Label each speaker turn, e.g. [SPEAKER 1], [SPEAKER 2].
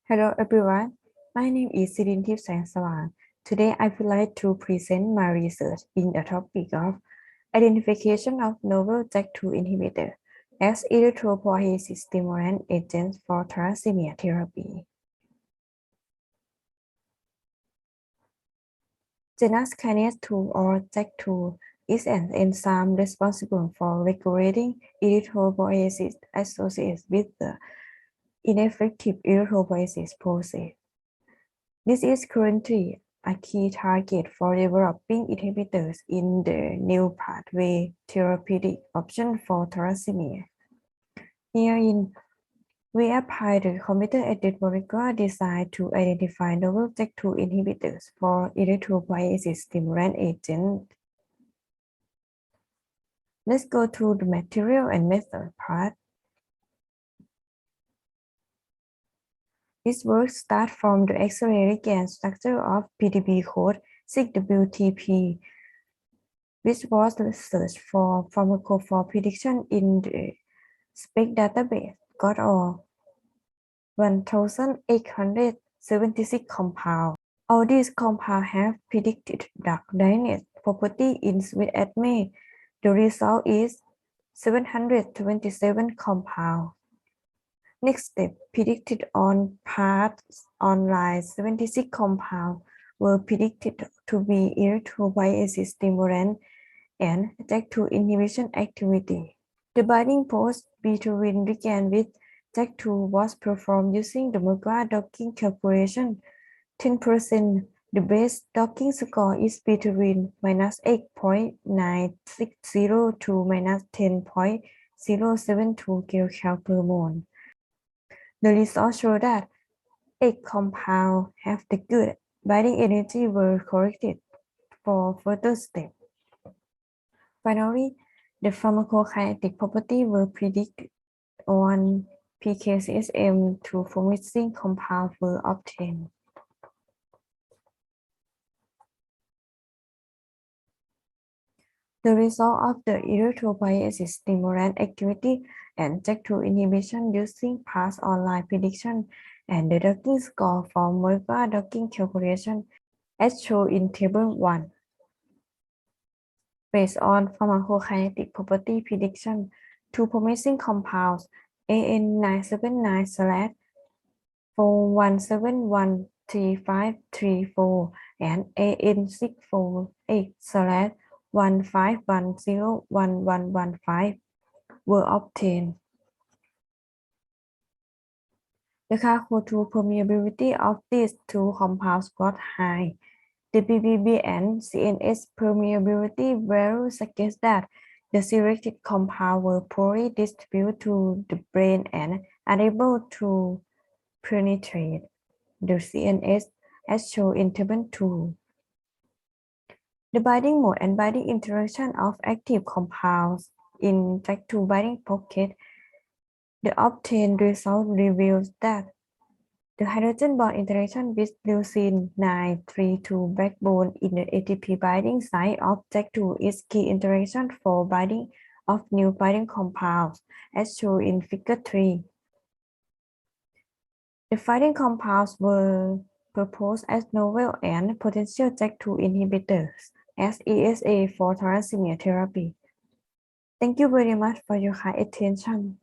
[SPEAKER 1] Hello everyone, my name is Sirintip Sangsawang. Today I would like to present my research in the topic of identification of novel JAK2 inhibitor as erythropoiesis stimulant agents for thalassemia therapy. Genus kinase 2 or JAK2 is an enzyme responsible for regulating erythropoiesis associated with the ineffective erythropoiesis process. This is currently a key target for developing inhibitors in the new pathway therapeutic option for thalassemia. Herein, we apply the computer-aided molecular design to identify novel JAK2 inhibitors for erythropoiesis stimulant agent. Let's go to the material and method part. This work starts from the accelerated ligand structure of PDB code 6WTP, which was researched for pharmacophore prediction in the SPEC database, got all 1,876 compounds. All these compounds have predicted drug likeness property in Swiss ADME. The result is 727 compounds. Next step, predicted on parts online 76 compounds were predicted to be erythropoiesis stimulant and JAK2 inhibition activity. The binding pose between ligand with JAK2 was performed using the molecular docking calculation. 10%. The base docking score is between -8.960 to -10.072 kcal per mole. The results show that 8 compounds have the good binding energy were corrected for further steps. Finally, the pharmacokinetic property were predicted on PKCSM. 2 promising compounds were obtained. The result of the erythropoiesis stimulant activity and JAK2 inhibition using past online prediction and the docking score from molecular docking calculation as shown in table 1. Based on pharmacokinetic property prediction, 2 promising compounds AN979/41713534 and AN648/15101115 were obtained. The Charcot-2 permeability of these 2 compounds was high. The BBB and CNS permeability values suggest that the selected compounds were poorly distributed to the brain and unable to penetrate the CNS as shown in table 2. The binding mode and binding interaction of active compounds in JAK2 binding pocket. The obtained result reveals that the hydrogen bond interaction with leucine 932 backbone in the ATP binding site of JAK2 is key interaction for binding of new binding compounds, as shown in figure 3. The finding compounds were proposed as novel and potential JAK2 inhibitors as ESA for thalassemia therapy. Thank you very much for your kind attention.